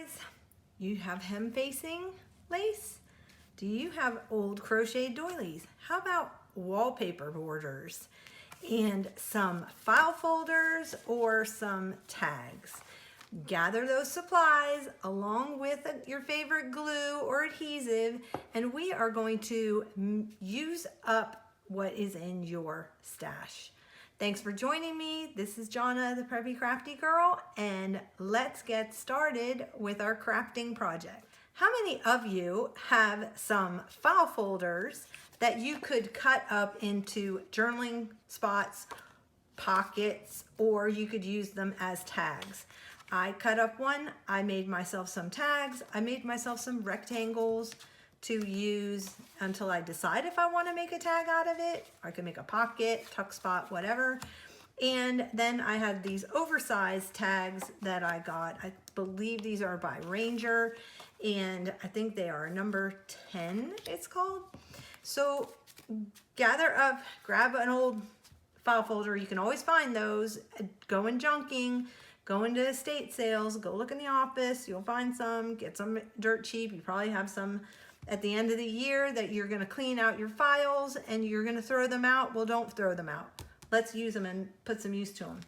sides? You have hem facing lace? Do you have old crocheted doilies? How about wallpaper borders and some file folders or some tags? Gather those supplies along with your favorite glue or adhesive, and we are going to use up what is in your stash. Thanks for joining me. This is Jonna, the Preppy Crafty Girl, and let's get started with our crafting project. How many of you have some file folders that you could cut up into journaling spots, pockets, or you could use them as tags? I cut up one, I made myself some tags, I made myself some rectangles to use until I decide if I want to make a tag out of it. I can make a pocket, tuck spot, whatever. And then I had these oversized tags that I got. I believe these are by Ranger, and I think they are number 10, it's called. So gather up, grab an old file folder. You can always find those. Go in junking, go into estate sales, go look in the office. You'll find some, get some dirt cheap. You probably have some at the end of the year that you're gonna clean out your files and you're gonna throw them out. Well, don't throw them out. Let's use them and put some use to them.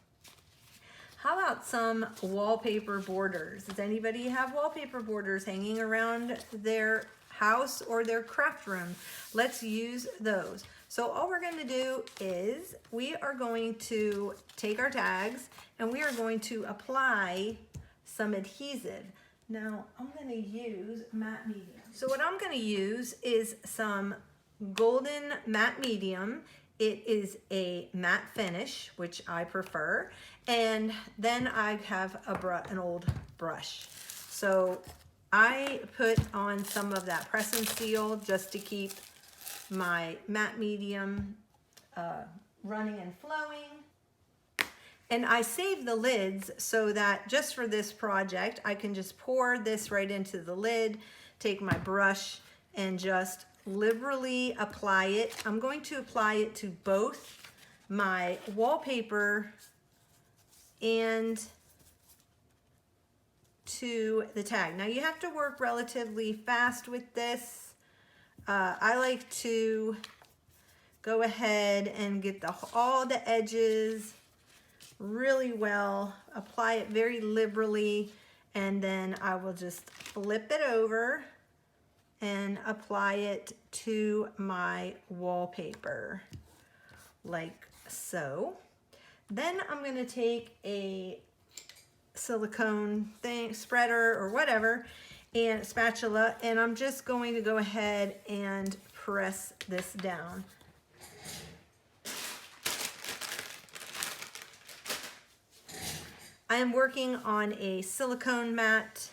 How about some wallpaper borders? Does anybody have wallpaper borders hanging around their house or their craft room? Let's use those. So all we're gonna do is we are going to take our tags and we are going to apply some adhesive. Now I'm gonna use matte medium. So what I'm gonna use is some golden matte medium. It is a matte finish, which I prefer. And then I have an old brush. So I put on some of that press and seal just to keep my matte medium running and flowing. And I save the lids so that just for this project, I can just pour this right into the lid, take my brush and just liberally apply it. I'm going to apply it to both my wallpaper and to the tag. Now you have to work relatively fast with this. I like to go ahead and get all the edges really well, apply it very liberally, and then I will just flip it over and apply it to my wallpaper like so. Then I'm gonna take a silicone thing, spreader or whatever, and spatula, and I'm just going to go ahead and press this down. I am working on a silicone mat,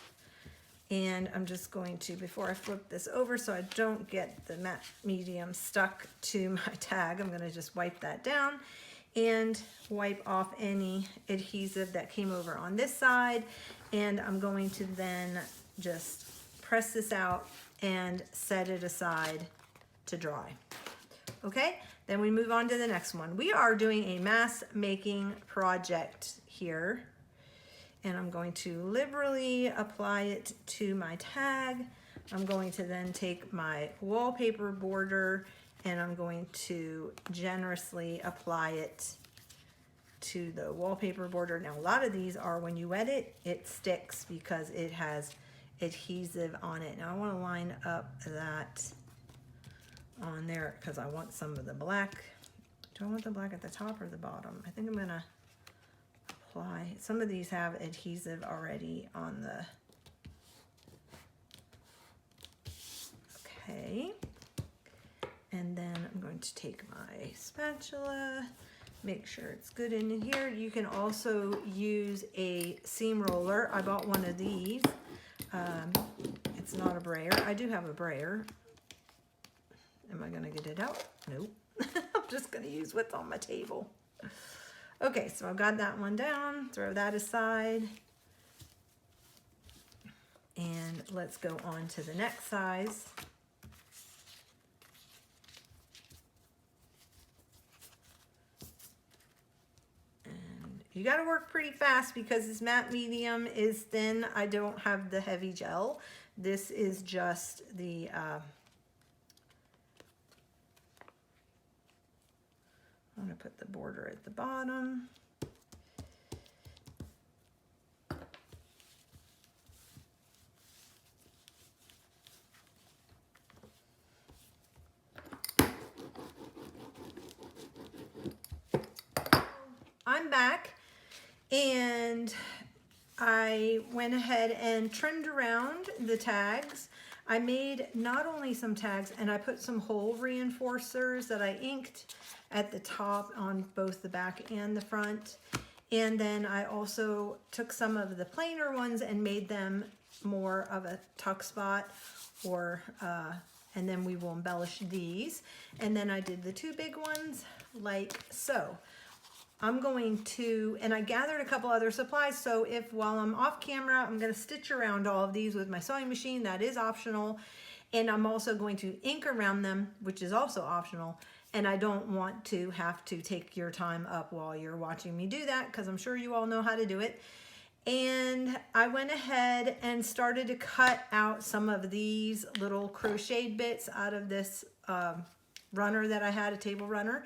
and I'm just going to, before I flip this over so I don't get the matte medium stuck to my tag, I'm gonna just wipe that down and wipe off any adhesive that came over on this side. And I'm going to then just press this out and set it aside to dry. Okay, then we move on to the next one. We are doing a mass making project here. And I'm going to liberally apply it to my tag. I'm going to then take my wallpaper border and I'm going to generously apply it to the wallpaper border. Now a lot of these are, when you wet it, it sticks because it has adhesive on it. Now I want to line up that on there because I want some of the black. Do I want the black at the top or the bottom? I think I'm gonna apply. Some of these have adhesive already on the, okay. And then I'm going to take my spatula, make sure it's good in here. You can also use a seam roller. I bought one of these. It's not a brayer. I do have a brayer. Am I gonna get it out? Nope. I'm just gonna use what's on my table. Okay, so I've got that one down, throw that aside. And let's go on to the next size. And You got to work pretty fast because this matte medium is thin. I don't have the heavy gel. This is just the I'm going to put the border at the bottom. I'm back and I went ahead and trimmed around the tags. I made not only some tags, and I put some hole reinforcers that I inked at the top on both the back and the front. And then I also took some of the plainer ones and made them more of a tuck spot, or and then we will embellish these. And then I did the two big ones like so. I'm going to, and I gathered a couple other supplies, so if while I'm off camera, I'm going to stitch around all of these with my sewing machine. That is optional. And I'm also going to ink around them, which is also optional. And I don't want to have to take your time up while you're watching me do that, because I'm sure you all know how to do it. And I went ahead and started to cut out some of these little crocheted bits out of this runner that I had, a table runner.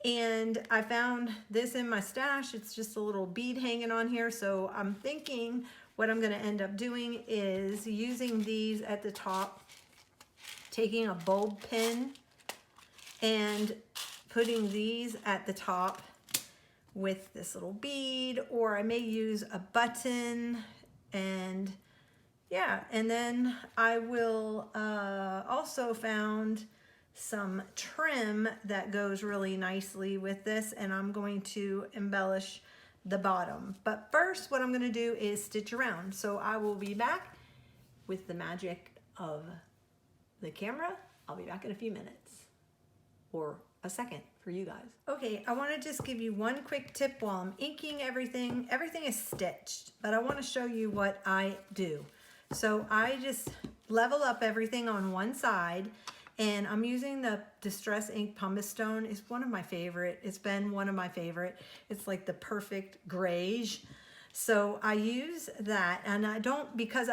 And I found this in my stash. It's just a little bead hanging on here. So I'm thinking what I'm going to end up doing is using these at the top, taking a bulb pin and putting these at the top with this little bead, or I may use a button. And yeah, and then I will also found some trim that goes really nicely with this, and I'm going to embellish the bottom. But first, what I'm going to do is stitch around. So I will be back with the magic of the camera. I'll be back in a few minutes, or a second for you guys. Okay, I want to just give you one quick tip while I'm inking everything. Everything is stitched, but I want to show you what I do. So I just level up everything on one side. And I'm using the Distress Ink Pumice Stone. It's one of my favorite. It's been one of my favorite. It's like the perfect grayish. So I use that, and I don't, because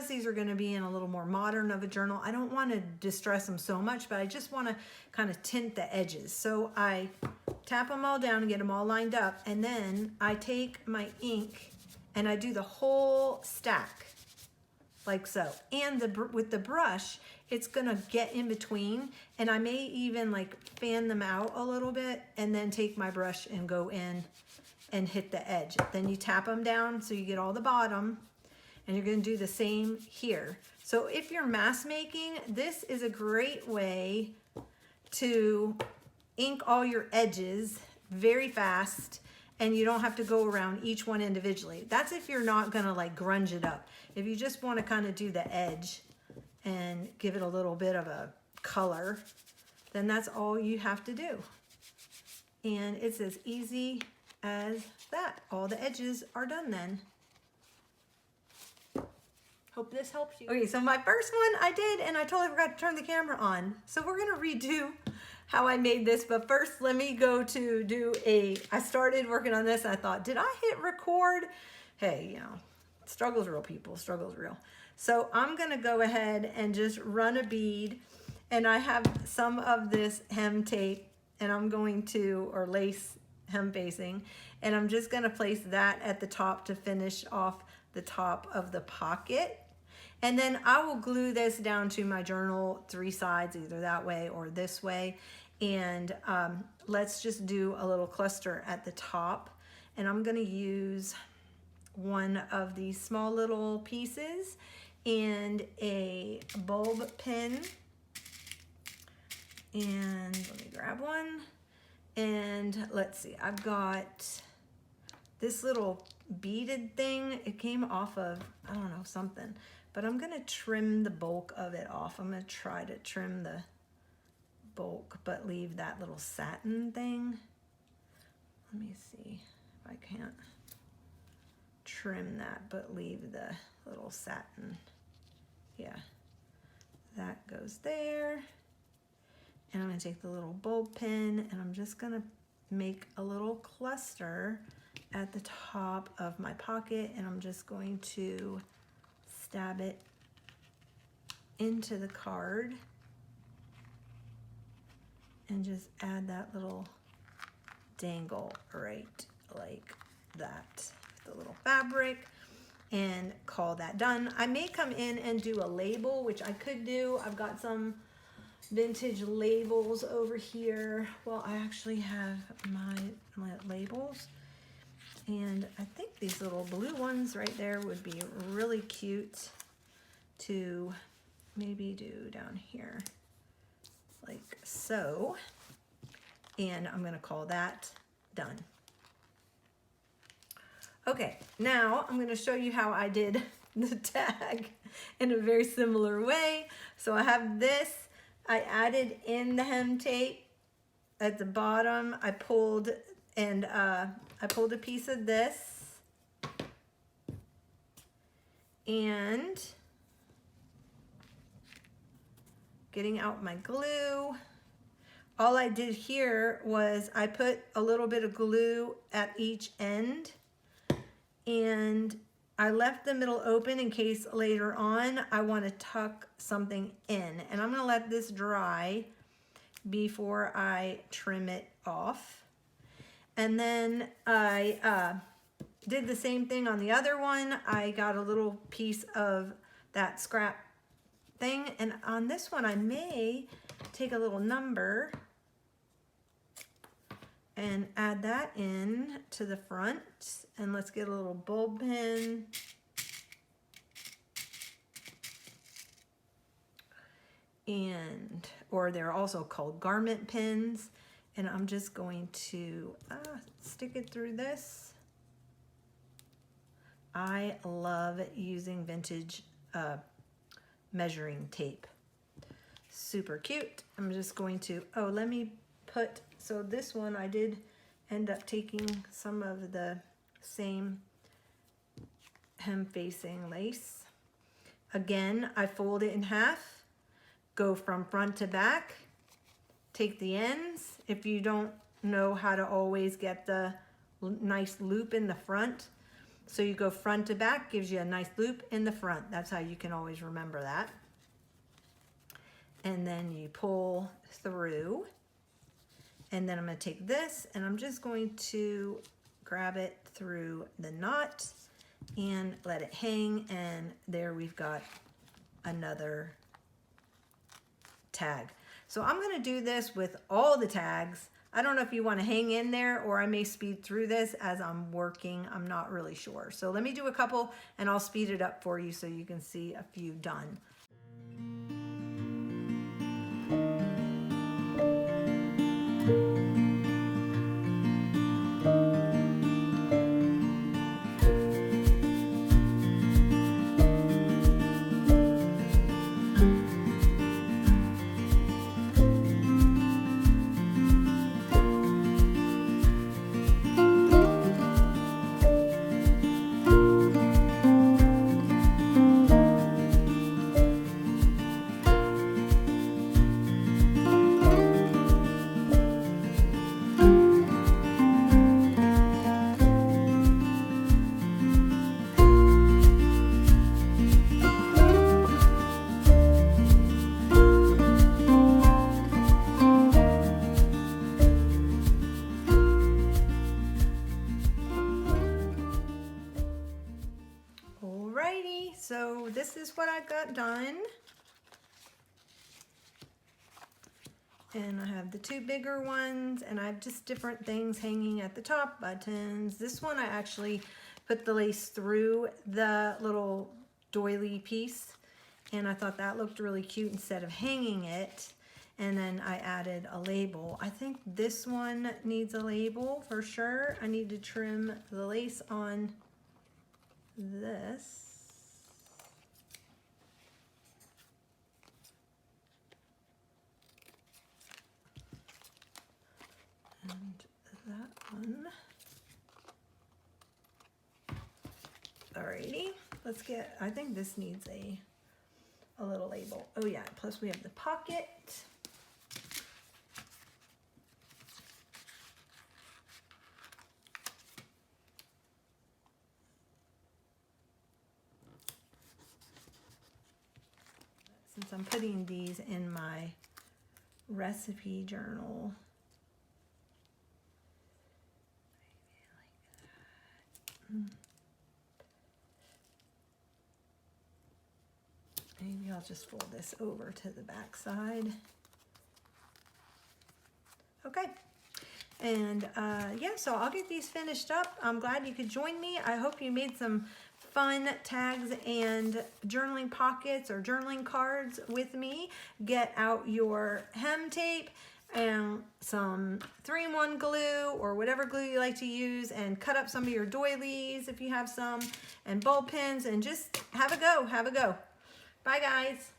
these are going to be in a little more modern of a journal, I don't want to distress them so much, but I just want to kind of tint the edges. So I tap them all down and get them all lined up, and then I take my ink and I do the whole stack like so. And with the brush, it's gonna get in between, and I may even like fan them out a little bit and then take my brush and go in and hit the edge. Then you tap them down so you get all the bottom, and you're gonna do the same here. So if you're mass making, this is a great way to ink all your edges very fast, and you don't have to go around each one individually. That's if you're not gonna like grunge it up. If you just wanna kind of do the edge and give it a little bit of a color, then that's all you have to do. And it's as easy as that. All the edges are done then. Hope this helps you. Okay, so my first one I did, and I totally forgot to turn the camera on. So we're gonna redo how I made this, but first let me go to do I started working on this, and I thought, did I hit record? Hey, you know, struggle's real, people, struggle's real. So I'm gonna go ahead and just run a bead, and I have some of this hem tape, and I'm going to, or lace hem facing, and I'm just gonna place that at the top to finish off the top of the pocket. And then I will glue this down to my journal 3 sides, either that way or this way. And let's just do a little cluster at the top. And I'm gonna use one of these small little pieces and a bulb pin. And let me grab one. And let's see, I've got this little beaded thing. It came off of, I don't know, something. But I'm gonna trim the bulk of it off. I'm gonna try to trim the bulk, but leave that little satin thing. Let me see if I can't trim that, but leave the little satin. Yeah, that goes there. And I'm gonna take the little bulb pin, and I'm just gonna make a little cluster at the top of my pocket, and I'm just going to stab it into the card and just add that little dangle right like that, the little fabric, and call that done. I may come in and do a label, which I could do. I've got some vintage labels over here. Well, I actually have my labels, and I think these little blue ones right there would be really cute to maybe do down here like so. And I'm going to call that done. Okay, now I'm going to show you how I did the tag in a very similar way. So I have this, I added in the hem tape at the bottom. I pulled a piece of this, and getting out my glue. All I did here was I put a little bit of glue at each end, and I left the middle open in case later on I want to tuck something in. And I'm going to let this dry before I trim it off. And then I did the same thing on the other one. I got a little piece of that scrap thing, and on this one I may take a little number and add that in to the front. And let's get a little bulb pin. And, or they're also called garment pins. And I'm just going to stick it through this. I love using vintage measuring tape. Super cute. I'm just going to, let me put, so this one I did end up taking some of the same hem facing lace. Again, I fold it in half, go from front to back, take the ends. If you don't know how to always get the nice loop in the front, so you go front to back, gives you a nice loop in the front. That's how you can always remember that. And then you pull through. And then I'm going to take this and I'm just going to grab it through the knot and let it hang. And there we've got another tag. So I'm going to do this with all the tags. I don't know if you want to hang in there, or I may speed through this as I'm working. I'm not really sure. So let me do a couple and I'll speed it up for you so you can see a few done. Alrighty, so this is what I got done. And I have the two bigger ones, and I have just different things hanging at the top, buttons. This one I actually put the lace through the little doily piece, and I thought that looked really cute instead of hanging it. And then I added a label. I think this one needs a label for sure. I need to trim the lace on this. And that one. Alrighty, let's get, I think this needs a little label. Oh yeah, plus we have the pocket. since I'm putting these in my recipe journal. Maybe I'll just fold this over to the back side. Okay. And yeah, so I'll get these finished up. I'm glad you could join me. I hope you made some fun tags and journaling pockets or journaling cards with me. Get out your hem tape and some 3-in-1 glue or whatever glue you like to use, and cut up some of your doilies if you have some, and ball pens, and just have a go. Have a go. Bye, guys.